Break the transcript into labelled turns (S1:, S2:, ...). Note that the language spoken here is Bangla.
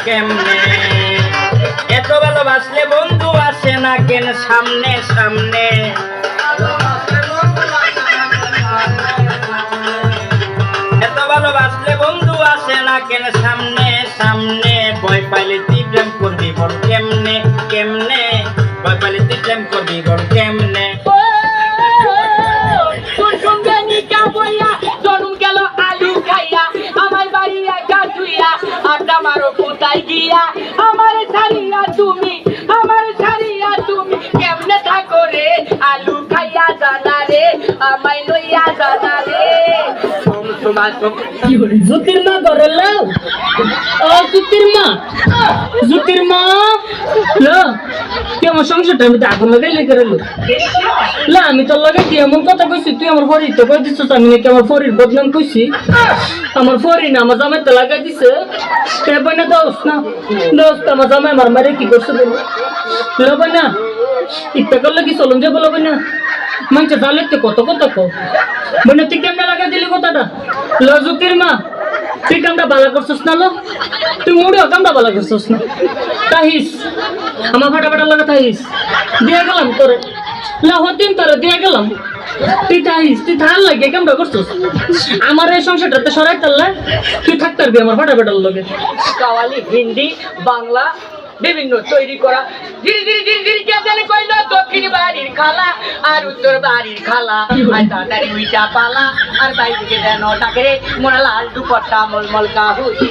S1: কেমনে এত ভালোবাসলে বন্ধু আসে না কেন সামনে সামনে এত ভালোবাসলে বন্ধু আসে না কেন সামনে সামনে ভয় পাইলে তুই প্রেম করবি বল কেমনে কেমনে ভয় পাইলে তুই প্রেম করবি বল কেমনে
S2: তোর সঙ্গে নিকা বইয়া জন্ম গেল আলু খাইয়া আমার বাড়ি একা তুইয়া আড্ডা মারো কোথায় গিয়া আমার ছাড়িয়া তুমি কেমনে থাকো রে আলু খাইয়া জানা রে আমায় লইয়া জানা রে
S3: জ্যোতির্মা ঘরের লাও ও জ্যোতির্মা তুই আমার সংসারটা আমি আগুন লাগাই লেগে রইল না আমি তোর লাগে কি এমন কথা কইছি তুই আমার ফরির তো কই দিছিস আমি নাকি আমার ফরির বদনাম কইছি আমার ফরি না আমার জামাই তো লাগাই দিছে তাই না দোস্ত আমার জামাই আমার মারে কি করছে বলো লবে না ইচ্ছা করলে কি চলুন যে বলবে না মানুষের জালে তো কত কত মানে তুই কেমনে লাগাই দিলি কথাটা লজুতির মা তুই কামটা বালা করছিস না লো তুই মুড়িও কামটা বালা করছিস না তাহিস আমার ফাটাফাটা লাগা তাহিস দিয়ে গেলাম তোরে লাহতিন তোরে দিয়ে গেলাম তুই তাহিস তুই থাল লাগে কামটা করছিস আমার এই সংসারটাতে সরাই তাল্লা তুই থাকতে পারবি আমার ফাটাফাটার লগে
S2: কাওয়ালি হিন্দি বাংলা বিভিন্ন তৈরি করা ধীরে ধীরে ধীরে ধীরে কে জানে কইলো দক্ষিণ বাড়ির খালা আর উত্তর বাড়ির খালা আর তাড়াতাড়ি উইটা পালা আর বাইরে দেন টাকে মোরা লাল দুপট্টা মলমল কাহুতি